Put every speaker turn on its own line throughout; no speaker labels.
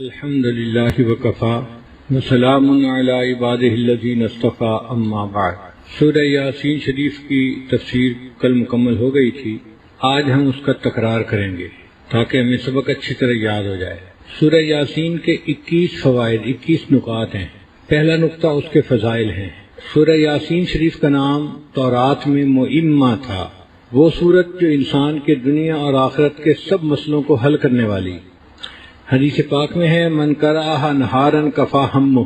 الحمد للہ وکفا وسلام علی عبادہ الذین اصطفیٰ اما بعد۔ سورہ یاسین شریف کی تفسیر کل مکمل ہو گئی تھی، آج ہم اس کا تکرار کریں گے تاکہ ہمیں سبق اچھی طرح یاد ہو جائے۔ سورہ یاسین کے 21 فوائد 21 نکات ہیں۔ پہلا نقطہ اس کے فضائل ہیں۔ سورہ یاسین شریف کا نام تورات میں مؤمہ تھا، وہ سورت جو انسان کے دنیا اور آخرت کے سب مسئلوں کو حل کرنے والی۔ حدیث پاک میں ہے من قرأہا نہارن کفا ہمہ،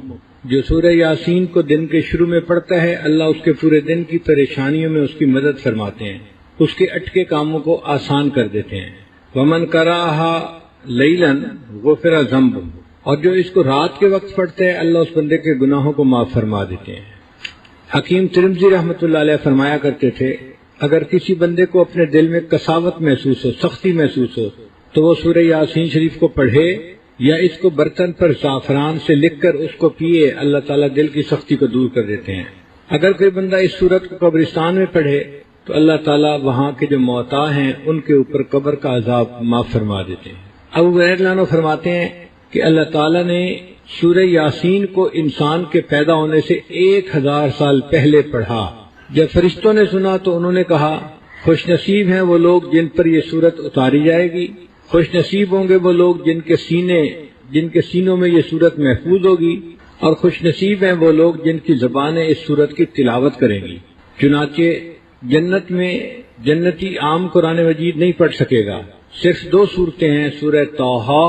جو سورہ یاسین کو دن کے شروع میں پڑھتا ہے اللہ اس کے پورے دن کی پریشانیوں میں اس کی مدد فرماتے ہیں، اس کے اٹکے کاموں کو آسان کر دیتے ہیں۔ ومن قرأہا لیلا غفر ذنبہ، اور جو اس کو رات کے وقت پڑھتا ہے اللہ اس بندے کے گناہوں کو معاف فرما دیتے ہیں۔ حکیم ترمذی رحمۃ اللہ علیہ فرمایا کرتے تھے اگر کسی بندے کو اپنے دل میں کساوت محسوس ہو، سختی محسوس ہو، تو وہ سورہ یاسین شریف کو پڑھے یا اس کو برتن پر زعفران سے لکھ کر اس کو پیے، اللہ تعالیٰ دل کی سختی کو دور کر دیتے ہیں۔ اگر کوئی بندہ اس سورت کو قبرستان میں پڑھے تو اللہ تعالیٰ وہاں کے جو موتا ہیں ان کے اوپر قبر کا عذاب معاف فرما دیتے ہیں۔ ابو ہریرہ رضی اللہ عنہ فرماتے ہیں کہ اللہ تعالیٰ نے سورہ یاسین کو انسان کے پیدا ہونے سے 1000 سال پہلے پڑھا۔ جب فرشتوں نے سنا تو انہوں نے کہا خوش نصیب ہیں وہ لوگ جن پر یہ سورت اتاری جائے گی، خوش نصیب ہوں گے وہ لوگ جن کے سینوں میں یہ سورت محفوظ ہوگی، اور خوش نصیب ہیں وہ لوگ جن کی زبانیں اس سورت کی تلاوت کریں گی۔ چنانچہ جنت میں جنتی عام قرآن مجید نہیں پڑھ سکے گا، صرف 2 سورتیں ہیں، سورہ طٰہٰ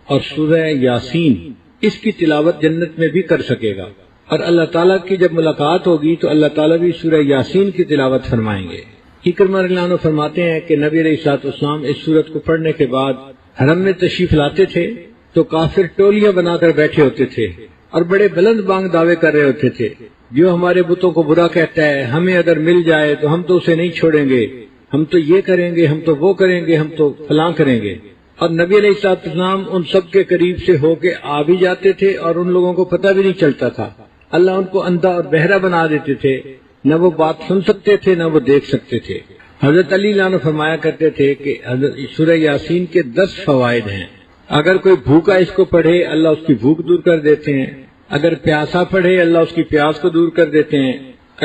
اور سورہ یاسین، اس کی تلاوت جنت میں بھی کر سکے گا، اور اللہ تعالیٰ کی جب ملاقات ہوگی تو اللہ تعالیٰ بھی سورہ یاسین کی تلاوت فرمائیں گے۔ اکرمہ رضی اللہ عنہ فرماتے ہیں کہ نبی علیہ الصلوۃ والسلام اس سورت کو پڑھنے کے بعد حرم میں تشریف لاتے تھے تو کافر ٹولیاں بنا کر بیٹھے ہوتے تھے اور بڑے بلند بانگ دعوے کر رہے ہوتے تھے، جو ہمارے بتوں کو برا کہتا ہے ہمیں اگر مل جائے تو ہم تو اسے نہیں چھوڑیں گے، ہم تو یہ کریں گے، ہم تو وہ کریں گے، ہم تو فلاں کریں گے۔ اور نبی علیہ الصلوۃ والسلام ان سب کے قریب سے ہو کے آ بھی جاتے تھے اور ان لوگوں کو پتہ بھی نہیں چلتا تھا، اللہ ان کو اندھا اور بہرا بنا دیتے تھے، نہ وہ بات سن سکتے تھے نہ وہ دیکھ سکتے تھے۔ حضرت علی عنہ فرمایا کرتے تھے کہ سورہ یاسین کے 10 فوائد ہیں، اگر کوئی بھوکا اس کو پڑھے اللہ اس کی بھوک دور کر دیتے ہیں، اگر پیاسا پڑھے اللہ اس کی پیاس کو دور کر دیتے ہیں،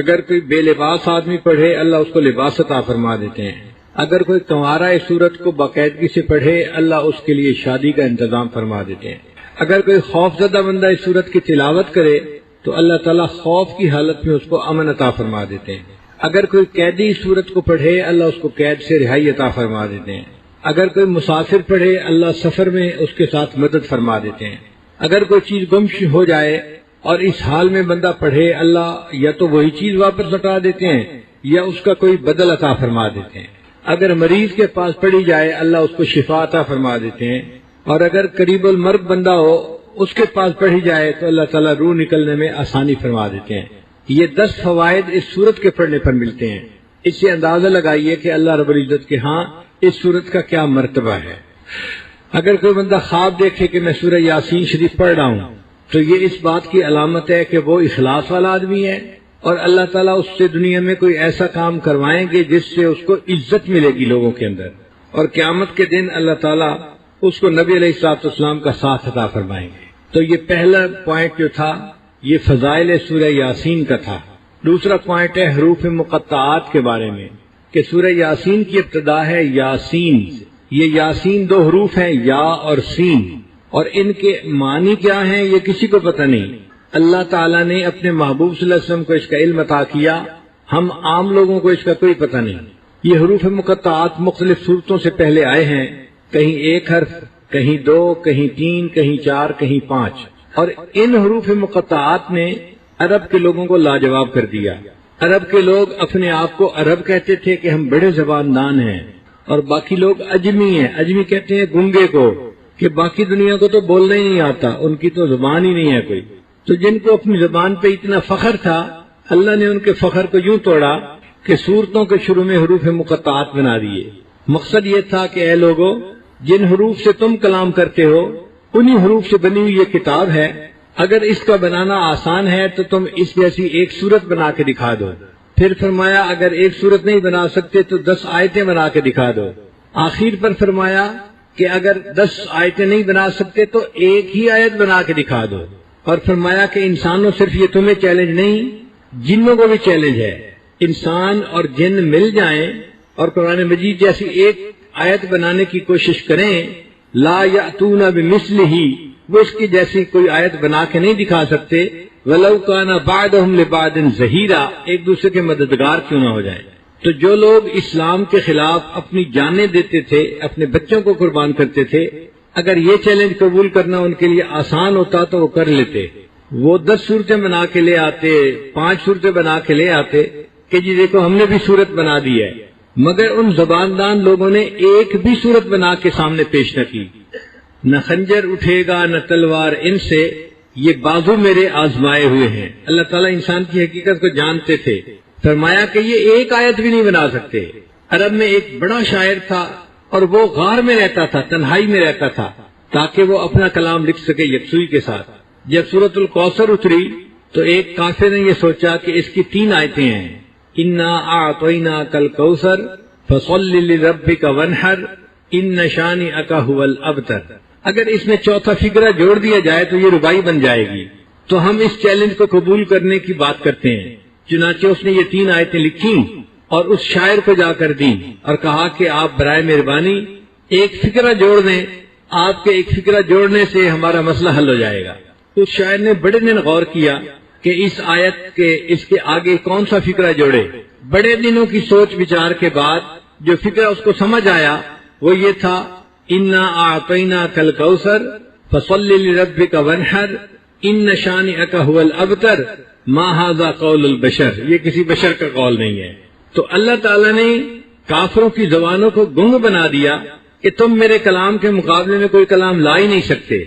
اگر کوئی بے لباس آدمی پڑھے اللہ اس کو لباس عطا فرما دیتے ہیں، اگر کوئی کنوارا اس سورت کو باقاعدگی سے پڑھے اللہ اس کے لیے شادی کا انتظام فرما دیتے ہیں، اگر کوئی خوف زدہ بندہ اس سورت کی تلاوت کرے تو اللہ تعالیٰ خوف کی حالت میں اس کو امن عطا فرما دیتے ہیں، اگر کوئی قیدی اس سورت کو پڑھے اللہ اس کو قید سے رہائی عطا فرما دیتے ہیں، اگر کوئی مسافر پڑھے اللہ سفر میں اس کے ساتھ مدد فرما دیتے ہیں، اگر کوئی چیز گم ہو جائے اور اس حال میں بندہ پڑھے اللہ یا تو وہی چیز واپس لوٹا دیتے ہیں یا اس کا کوئی بدل عطا فرما دیتے ہیں، اگر مریض کے پاس پڑھی جائے اللہ اس کو شفا عطا فرما دیتے ہیں، اور اگر قریب المرگ بندہ ہو اس کے پاس پڑھی جائے تو اللہ تعالیٰ روح نکلنے میں آسانی فرما دیتے ہیں۔ یہ 10 فوائد اس سورت کے پڑھنے پر ملتے ہیں۔ اس سے اندازہ لگائیے کہ اللہ رب العزت کے ہاں اس سورت کا کیا مرتبہ ہے۔ اگر کوئی بندہ خواب دیکھے کہ میں سورہ یاسین شریف پڑھ رہا ہوں تو یہ اس بات کی علامت ہے کہ وہ اخلاص والا آدمی ہے، اور اللہ تعالیٰ اس سے دنیا میں کوئی ایسا کام کروائیں گے جس سے اس کو عزت ملے گی لوگوں کے اندر، اور قیامت کے دن اللہ تعالیٰ اس کو نبی علیہ الصلوۃ والسلام کا ساتھ عطا فرمائیں گے۔ تو یہ پہلا پوائنٹ جو تھا یہ فضائل سورہ یاسین کا تھا۔ دوسرا پوائنٹ ہے حروف مقطعات کے بارے میں، کہ سورہ یاسین کی ابتدا ہے یاسین، یہ یاسین 2 حروف ہیں یا اور سین، اور ان کے معنی کیا ہیں یہ کسی کو پتہ نہیں۔ اللہ تعالیٰ نے اپنے محبوب صلی اللہ علیہ وسلم کو اس کا علم عطا کیا، ہم عام لوگوں کو اس کا کوئی پتہ نہیں۔ یہ حروف مقطعات مختلف صورتوں سے پہلے آئے ہیں، کہیں 1 حرف، کہیں 2، کہیں 3، کہیں 4، کہیں 5، اور ان حروف مقطعات نے عرب کے لوگوں کو لاجواب کر دیا۔ عرب کے لوگ اپنے آپ کو عرب کہتے تھے کہ ہم بڑے زبان دان ہیں، اور باقی لوگ اجمی ہیں، اجمی کہتے ہیں گنگے کو، کہ باقی دنیا کو تو بولنا ہی نہیں آتا، ان کی تو زبان ہی نہیں ہے کوئی۔ تو جن کو اپنی زبان پہ اتنا فخر تھا اللہ نے ان کے فخر کو یوں توڑا کہ سورتوں کے شروع میں حروف مقطعات بنا دیے۔ مقصد یہ تھا کہ اے لوگو جن حروف سے تم کلام کرتے ہو انہی حروف سے بنی ہوئی یہ کتاب ہے، اگر اس کا بنانا آسان ہے تو تم اس جیسی ایک سورت بنا کے دکھا دو۔ پھر فرمایا اگر ایک سورت نہیں بنا سکتے تو 10 آیتیں بنا کے دکھا دو۔ آخر پر فرمایا کہ اگر 10 آیتیں نہیں بنا سکتے تو ایک ہی آیت بنا کے دکھا دو، اور فرمایا کہ انسانوں صرف یہ تمہیں چیلنج نہیں، جنوں کو بھی چیلنج ہے، انسان اور جن مل جائیں اور قرآن مجید جیسی ایک آیت بنانے کی کوشش کریں، لا یأتون بمثلہ، وہ اس کی جیسی کوئی آیت بنا کے نہیں دکھا سکتے، ولو کان بعضهم لبعض ظہیرا، ایک دوسرے کے مددگار کیوں نہ ہو جائیں۔ تو جو لوگ اسلام کے خلاف اپنی جانیں دیتے تھے، اپنے بچوں کو قربان کرتے تھے، اگر یہ چیلنج قبول کرنا ان کے لیے آسان ہوتا تو وہ کر لیتے، وہ 10 صورتیں بنا کے لے آتے، 5 صورتیں بنا کے لے آتے کہ جی دیکھو ہم نے بھی صورت بنا دی ہے، مگر ان زباندان لوگوں نے ایک بھی صورت بنا کے سامنے پیش نہ کی۔ نہ خنجر اٹھے گا نہ تلوار ان سے، یہ بازو میرے آزمائے ہوئے ہیں۔ اللہ تعالیٰ انسان کی حقیقت کو جانتے تھے، فرمایا کہ یہ ایک آیت بھی نہیں بنا سکتے۔ عرب میں ایک بڑا شاعر تھا اور وہ غار میں رہتا تھا، تنہائی میں رہتا تھا، تاکہ وہ اپنا کلام لکھ سکے یکسوئی کے ساتھ۔ جب سورۃ الکوثر اتری تو ایک کافر نے یہ سوچا کہ اس کی 3 آیتیں ہیں، انا اعطیناک الکوثر فصل لربک وانحر ان شانئک هو الابتر۔ اگر اس میں چوتھا فقرہ جوڑ دیا جائے تو یہ ربائی بن جائے گی، تو ہم اس چیلنج کو قبول کرنے کی بات کرتے ہیں۔ چنانچہ اس نے یہ 3 آیتیں لکھی اور اس شاعر کو جا کر دیں اور کہا کہ آپ برائے مہربانی ایک فقرہ جوڑ دیں، آپ کے ایک فقرہ جوڑنے سے ہمارا مسئلہ حل ہو جائے گا۔ اس شاعر نے بڑے دن غور کیا کہ اس آیت کے اس کے آگے کون سا فقرہ جوڑے۔ بڑے دنوں کی سوچ وچار کے بعد جو فقرہ اس کو سمجھ آیا وہ یہ تھا، انا اعطیناک الکوثر فصل لربک وانحر ان شانئک هو الابتر ما ھذا قول البشر، یہ کسی بشر کا قول نہیں ہے۔ تو اللہ تعالیٰ نے کافروں کی زبانوں کو گنگ بنا دیا کہ تم میرے کلام کے مقابلے میں کوئی کلام لا ہی نہیں سکتے۔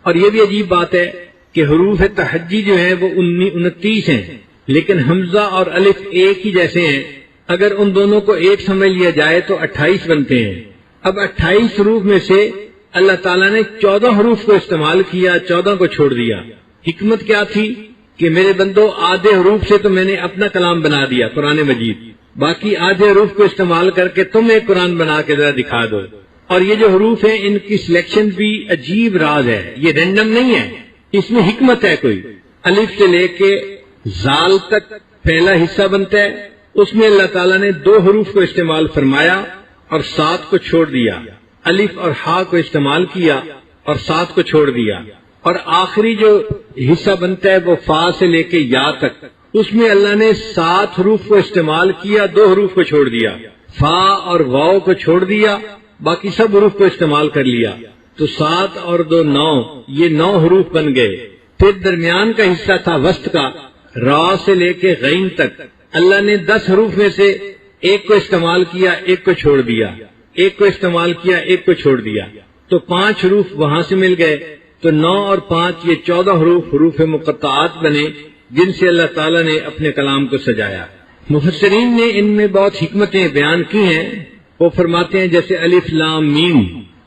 اور یہ بھی عجیب بات ہے کہ حروف تہجی جو ہیں وہ 29 ہیں، لیکن حمزہ اور الف ایک ہی جیسے ہیں، اگر ان دونوں کو ایک سمجھ لیا جائے تو 28 بنتے ہیں۔ اب 28 حروف میں سے اللہ تعالیٰ نے 14 حروف کو استعمال کیا، 14 کو چھوڑ دیا۔ حکمت کیا تھی کہ میرے بندو آدھے حروف سے تو میں نے اپنا کلام بنا دیا قرآن مجید، باقی آدھے حروف کو استعمال کر کے تم ایک قرآن بنا کے ذرا دکھا دو۔ اور یہ جو حروف ہیں ان کی سلیکشن بھی عجیب راز ہے، یہ رینڈم نہیں ہے، اس میں حکمت ہے کوئی۔ الف سے لے کے زال تک پہلا حصہ بنتا ہے، اس میں اللہ تعالیٰ نے 2 حروف کو استعمال فرمایا اور 7 کو چھوڑ دیا، الف اور ہا کو استعمال کیا اور 7 کو چھوڑ دیا۔ اور آخری جو حصہ بنتا ہے وہ فا سے لے کے یا تک، اس میں اللہ نے 7 حروف کو استعمال کیا، 2 حروف کو چھوڑ دیا، فا اور واو کو چھوڑ دیا، باقی سب حروف کو استعمال کر لیا۔ تو 7 اور 2 9، یہ 9 حروف بن گئے۔ پھر درمیان کا حصہ تھا وسط کا، را سے لے کے غین تک، اللہ نے 10 حروف میں سے ایک کو استعمال کیا، ایک کو چھوڑ دیا، ایک کو استعمال کیا، ایک کو چھوڑ دیا، تو 5 حروف وہاں سے مل گئے۔ تو 9 اور 5 یہ 14 حروف مقطعات بنے جن سے اللہ تعالیٰ نے اپنے کلام کو سجایا۔ مفسرین نے ان میں بہت حکمتیں بیان کی ہیں۔ وہ فرماتے ہیں جیسے الف لام میم،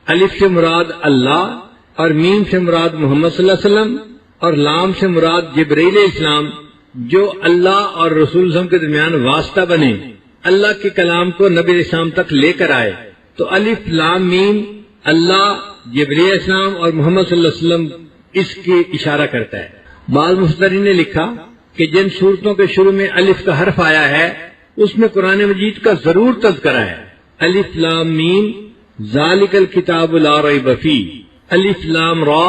الف سے مراد اللہ اور میم سے مراد محمد صلی اللہ علیہ وسلم اور لام سے مراد جبرائیل علیہ السلام، جو اللہ اور رسول صلی اللہ علیہ وسلم کے درمیان واسطہ بنے، اللہ کے کلام کو نبی علیہ السلام تک لے کر آئے۔ تو الف لام میم اللہ، جبرائیل علیہ السلام اور محمد صلی اللہ علیہ وسلم اس کی اشارہ کرتا ہے۔ بعض مفسرین نے لکھا کہ جن صورتوں کے شروع میں الف کا حرف آیا ہے اس میں قرآن مجید کا ضرور تذکرہ ہے۔ الف لام میم ذالک الکتاب لا ریب فیہ، الف لام را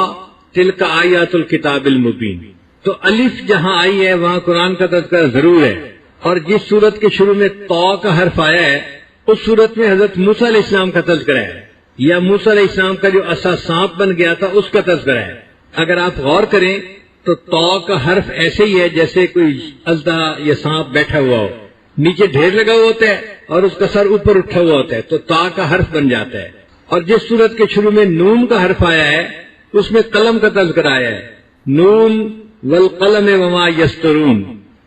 تلک آیات الکتاب المبین۔ تو الف جہاں آئی ہے وہاں قرآن کا تذکرہ ضرور ہے۔ اور جس صورت کے شروع میں طا کا حرف آیا ہے اس صورت میں حضرت موسیٰ علیہ السلام کا تذکرہ ہے، یا موسیٰ علیہ السلام کا جو عصا سانپ بن گیا تھا اس کا تذکرہ ہے۔ اگر آپ غور کریں تو طا کا حرف ایسے ہی ہے جیسے کوئی اژدہا یا سانپ بیٹھا ہوا ہو، نیچے ڈھیر لگا ہوا ہوتا ہے اور اس کا سر اوپر اٹھا ہوا ہوتا ہے، تو طا کا حرف بن جاتا ہے۔ اور جس صورت کے شروع میں نون کا حرف آیا ہے اس میں قلم کا تذکرہ آیا ہے، نون والقلم وما یسطرون۔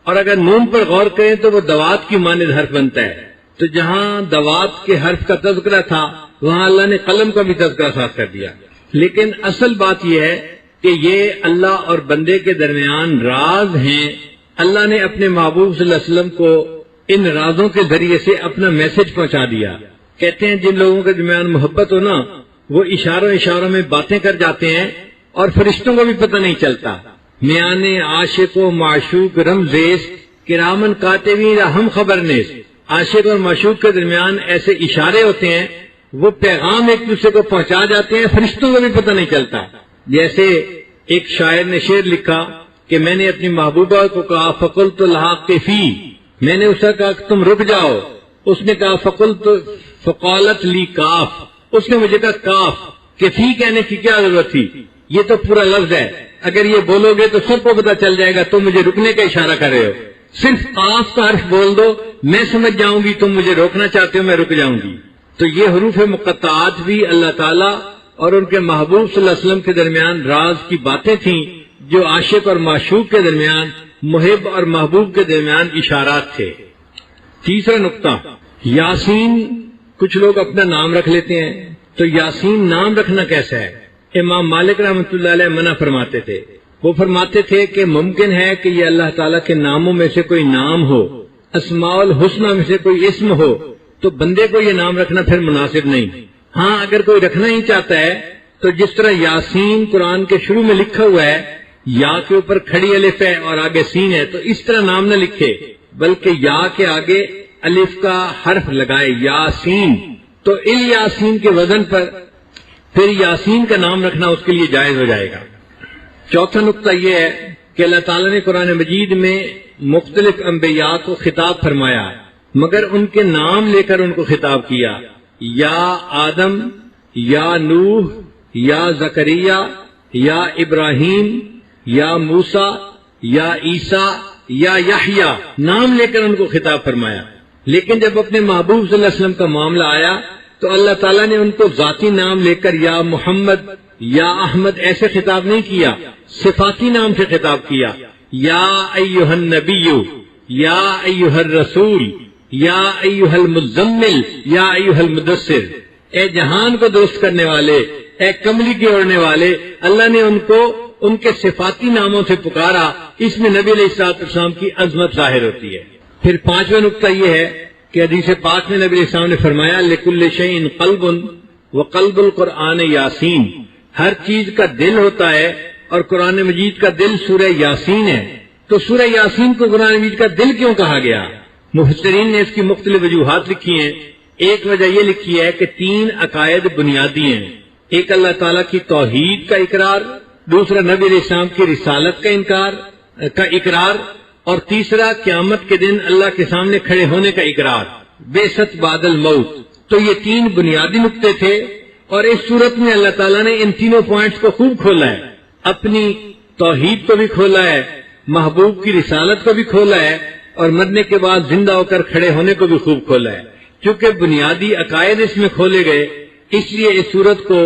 اور اگر نون پر غور کریں تو وہ دوات کی مانند حرف بنتا ہے، تو جہاں دوات کے حرف کا تذکرہ تھا وہاں اللہ نے قلم کا بھی تذکرہ ساتھ کر دیا۔ لیکن اصل بات یہ ہے کہ یہ اللہ اور بندے کے درمیان راز ہیں، اللہ نے اپنے محبوب صلی اللہ علیہ وسلم کو ان رازوں کے ذریعے سے اپنا میسج پہنچا دیا۔ کہتے ہیں جن لوگوں کے درمیان محبت ہو نا وہ اشاروں میں باتیں کر جاتے ہیں اور فرشتوں کو بھی پتہ نہیں چلتا. میان عاشق و معشوق رمزیز کرامن کاتبین ہم خبرنیز. عاشق اور معشوق کے درمیان ایسے اشارے ہوتے ہیں، وہ پیغام ایک دوسرے کو پہنچا جاتے ہیں، فرشتوں کو بھی پتہ نہیں چلتا. جیسے ایک شاعر نے شعر لکھا کہ میں نے اپنی محبوبہ کو کہا فقلت لہا قفی، میں نے اسے کہا کہ تم رک جاؤ. اس نے کہا فقالت لی کاف، اس نے مجھے کہا کاف. کفی کہنے کی کیا ضرورت تھی؟ یہ تو پورا لفظ ہے، اگر یہ بولو گے تو سب کو پتہ چل جائے گا تم مجھے رکنے کا اشارہ کر رہے ہو. صرف قاف کا حرف بول دو، میں سمجھ جاؤں گی تم مجھے روکنا چاہتے ہو، میں رک جاؤں گی. تو یہ حروف مقطعات بھی اللہ تعالیٰ اور ان کے محبوب صلی اللہ علیہ وسلم کے درمیان راز کی باتیں تھیں، جو عاشق اور معشوق کے درمیان، محب اور محبوب کے درمیان اشارات تھے. تیسرا نقطہ، یاسین. کچھ لوگ اپنا نام رکھ لیتے ہیں، تو یاسین نام رکھنا کیسا ہے؟ امام مالک رحمۃ اللہ علیہ منع فرماتے تھے. وہ فرماتے تھے کہ ممکن ہے کہ یہ اللہ تعالیٰ کے ناموں میں سے کوئی نام ہو، اسماء الحسنہ میں سے کوئی اسم ہو، تو بندے کو یہ نام رکھنا پھر مناسب نہیں. ہاں اگر کوئی رکھنا ہی چاہتا ہے تو جس طرح یاسین قرآن کے شروع میں لکھا ہوا ہے، یا کے اوپر کھڑی الف ہے اور آگے سین ہے، تو اس طرح نام نہ لکھے، بلکہ یا کے آگے الف کا حرف لگائے یاسین. تو الیاسین کے وزن پر پھر یاسین کا نام رکھنا اس کے لیے جائز ہو جائے گا. چوتھا نقطہ یہ ہے کہ اللہ تعالیٰ نے قرآن مجید میں مختلف انبیاء کو خطاب فرمایا، مگر ان کے نام لے کر ان کو خطاب کیا. یا آدم، یا نوح، یا زکریا، یا ابراہیم، یا موسیٰ، یا عیسیٰ، یا یحییٰ، نام لے کر ان کو خطاب فرمایا. لیکن جب اپنے محبوب صلی اللہ علیہ وسلم کا معاملہ آیا تو اللہ تعالیٰ نے ان کو ذاتی نام لے کر یا محمد، یا احمد ایسے خطاب نہیں کیا، صفاتی نام سے خطاب کیا. یا ایھا النبی، یا ایھا الرسول، یا ایھا المزمل، یا ایھا المدثر. اے جہان کو درست کرنے والے، اے کملی کے اوڑھنے والے. اللہ نے ان کو ان کے صفاتی ناموں سے پکارا. اس میں نبی علیہ السلام کی عظمت ظاہر ہوتی ہے. پھر پانچواں نقطہ یہ ہے کہ حدیث پاک میں نبی علیہ السلام نے فرمایا لکل شیء قلب وقلب القرآن یاسین. ہر چیز کا دل ہوتا ہے اور قرآن مجید کا دل سورہ یاسین ہے. تو سورہ یاسین کو قرآن مجید کا دل کیوں کہا گیا؟ مفسرین نے اس کی مختلف وجوہات لکھی ہیں. ایک وجہ یہ لکھی ہے کہ 3 عقائد بنیادی ہیں. ایک اللہ تعالیٰ کی توحید کا اقرار، دوسرا نبی علیہ السلام کی رسالت کا اقرار، اور تیسرا قیامت کے دن اللہ کے سامنے کھڑے ہونے کا اقرار، بعثت بعد الموت. تو یہ 3 بنیادی نقطے تھے، اور اس صورت میں اللہ تعالیٰ نے ان تینوں پوائنٹس کو خوب کھولا ہے. اپنی توحید کو بھی کھولا ہے، محبوب کی رسالت کو بھی کھولا ہے، اور مرنے کے بعد زندہ ہو کر کھڑے ہونے کو بھی خوب کھولا ہے. چونکہ بنیادی عقائد اس میں کھولے گئے، اس لیے اس صورت کو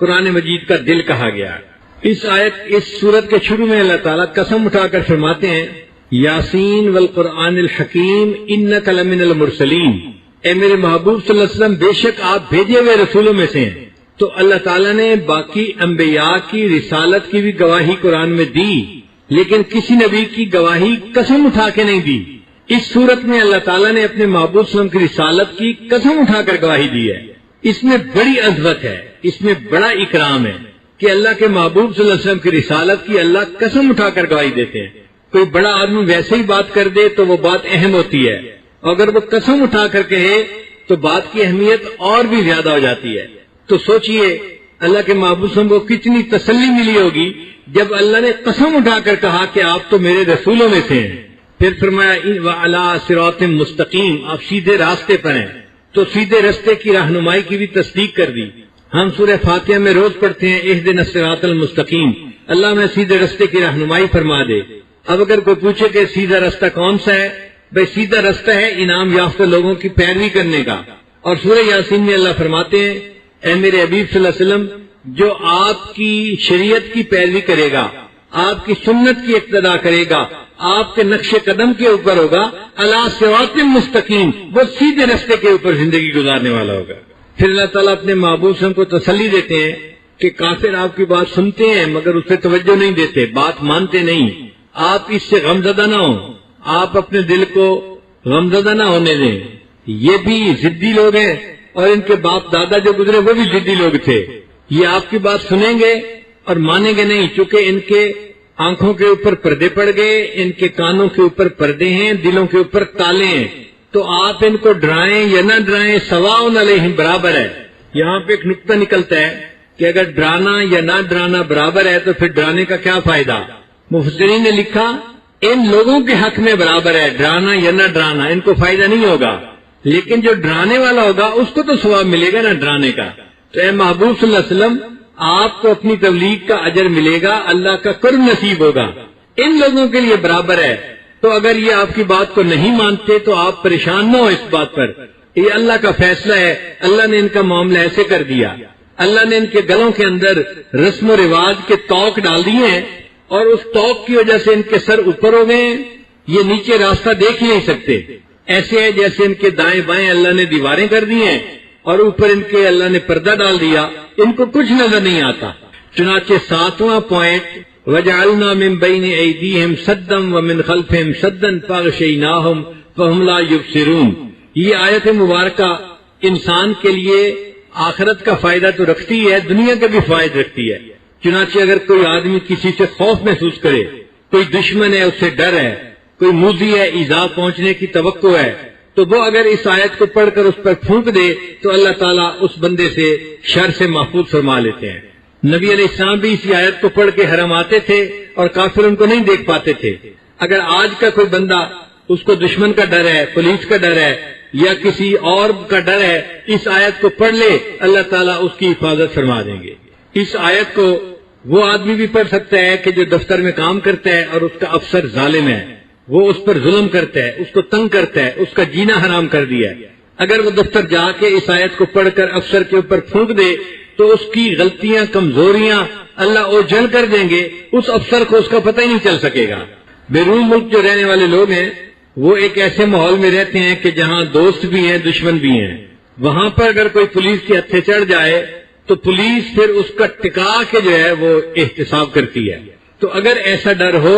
قرآن مجید کا دل کہا گیا. اس صورت کے شروع میں اللہ تعالیٰ قسم اٹھا کر فرماتے ہیں یاسین والقرآن الحکیم انک لمن المرسلین. اے میرے محبوب صلی اللہ علیہ وسلم، بے شک آپ بھیجے ہوئے رسولوں میں سے ہیں. تو اللہ تعالیٰ نے باقی انبیاء کی رسالت کی بھی گواہی قرآن میں دی، لیکن کسی نبی کی گواہی قسم اٹھا کے نہیں دی. اس صورت میں اللہ تعالیٰ نے اپنے محبوب صلی اللہ علیہ وسلم کی رسالت کی قسم اٹھا کر گواہی دی ہے. اس میں بڑی عظمت ہے، اس میں بڑا اکرام ہے کہ اللہ کے محبوب صلی اللہ علیہ وسلم کی رسالت کی اللہ قسم اٹھا کر گواہی دیتے ہیں. کوئی بڑا آدمی ویسے ہی بات کر دے تو وہ بات اہم ہوتی ہے، اگر وہ قسم اٹھا کر کہے تو بات کی اہمیت اور بھی زیادہ ہو جاتی ہے. تو سوچئے اللہ کے محبوب صلی اللہ علیہ وسلم کو کتنی تسلی ملی ہوگی جب اللہ نے قسم اٹھا کر کہا کہ آپ تو میرے رسولوں میں سے ہیں. پھر فرمایا وَعَلَىٰ صِرَاطٍ مُسْتَقِيمٍ، آپ سیدھے راستے پر ہیں. تو سیدھے راستے کی رہنمائی کی بھی تصدیق کر دی. ہم سورہ فاتحہ میں روز پڑھتے ہیں اہدنا الصراط المستقیم، اللہ میں سیدھے راستے کی رہنمائی فرما دے. اب اگر کوئی پوچھے کہ سیدھا راستہ کون سا ہے، بھائی سیدھا راستہ ہے انعام یافتہ لوگوں کی پیروی کرنے کا. اور سورہ یاسین میں اللہ فرماتے ہیں اے میرے حبیب صلی اللہ علیہ وسلم، جو آپ کی شریعت کی پیروی کرے گا، آپ کی سنت کی اقتداء کرے گا، آپ کے نقش قدم کے اوپر ہوگا، علی صراط مستقیم، وہ سیدھے راستے کے اوپر زندگی گزارنے والا ہوگا. پھر اللہ تعالیٰ اپنے محبوب کو تسلی دیتے ہیں کہ کافر آپ کی بات سنتے ہیں مگر اس پہ توجہ نہیں دیتے، بات مانتے نہیں. آپ اس سے غمزدہ نہ ہوں، آپ اپنے دل کو غمزدہ نہ ہونے دیں. یہ بھی ضدی لوگ ہیں اور ان کے باپ دادا جو گزرے وہ بھی ضدی لوگ تھے. یہ آپ کی بات سنیں گے اور مانیں گے نہیں، چونکہ ان کے آنکھوں کے اوپر پردے پڑ گئے، ان کے کانوں کے اوپر پردے ہیں، دلوں کے اوپر تالے ہیں. تو آپ ان کو ڈرائیں یا نہ ڈرائیں سواء علیہم، برابر ہے. یہاں پہ ایک نقطہ نکلتا ہے کہ اگر ڈرانا یا نہ ڈرانا برابر ہے تو پھر ڈرانے کا کیا فائدہ. مفسرین نے لکھا ان لوگوں کے حق میں برابر ہے، ڈرانا یا نہ ڈرانا ان کو فائدہ نہیں ہوگا، لیکن جو ڈرانے والا ہوگا اس کو تو ثواب ملے گا نا ڈرانے کا. تو اے محبوب صلی اللہ علیہ وسلم آپ کو اپنی تبلیغ کا اجر ملے گا، اللہ کا قرب نصیب ہوگا. ان لوگوں کے لیے برابر ہے. تو اگر یہ آپ کی بات کو نہیں مانتے تو آپ پریشان نہ ہو اس بات پر، یہ اللہ کا فیصلہ ہے. اللہ نے ان کا معاملہ ایسے کر دیا، اللہ نے ان کے گلوں کے اندر رسم و رواج کے توق ڈال دیے ہیں، اور اس توق کی وجہ سے ان کے سر اوپر ہو گئے ہیں، یہ نیچے راستہ دیکھ ہی نہیں سکتے. ایسے ہے جیسے ان کے دائیں بائیں اللہ نے دیواریں کر دی ہیں اور اوپر ان کے اللہ نے پردہ ڈال دیا، ان کو کچھ نظر نہیں آتا. چنانچہ 7واں پوائنٹ وَجَعَلْنَا مِن بَيْنِ أَيْدِيهِمْ سَدًّا وَمِنْ خَلْفِهِمْ سَدًّا فَأَغْشَيْنَاهُمْ فَهُمْ لَا يُبْصِرُونَ. یہ آیت مبارکہ انسان کے لیے آخرت کا فائدہ تو رکھتی ہے، دنیا کے بھی فائدہ رکھتی ہے. چنانچہ اگر کوئی آدمی کسی سے خوف محسوس کرے، کوئی دشمن ہے اس سے ڈر ہے، کوئی موذی ہے ایذا پہنچنے کی توقع ہے، تو وہ اگر اس آیت کو پڑھ کر اس پر پھونک دے تو اللہ تعالیٰ اس بندے سے شر سے محفوظ فرما لیتے ہیں. نبی علیہ السلام بھی اسی آیت کو پڑھ کے حرم آتے تھے اور کافر ان کو نہیں دیکھ پاتے تھے. اگر آج کا کوئی بندہ اس کو دشمن کا ڈر ہے، پولیس کا ڈر ہے یا کسی اور کا ڈر ہے، اس آیت کو پڑھ لے اللہ تعالیٰ اس کی حفاظت فرما دیں گے. اس آیت کو وہ آدمی بھی پڑھ سکتا ہے کہ جو دفتر میں کام کرتا ہے اور اس کا افسر ظالم ہے، وہ اس پر ظلم کرتا ہے، اس کو تنگ کرتا ہے، اس کا جینا حرام کر دیا ہے. اگر وہ دفتر جا کے اس آیت کو پڑھ کر افسر کے اوپر پھونک دے تو اس کی غلطیاں کمزوریاں اللہ اوجھل کر دیں گے، اس افسر کو اس کا پتہ ہی نہیں چل سکے گا. بیرون ملک جو رہنے والے لوگ ہیں وہ ایک ایسے ماحول میں رہتے ہیں کہ جہاں دوست بھی ہیں دشمن بھی ہیں. وہاں پر اگر کوئی پولیس کے ہتھے چڑھ جائے تو پولیس پھر اس کا ٹکا کے جو ہے وہ احتساب کرتی ہے. تو اگر ایسا ڈر ہو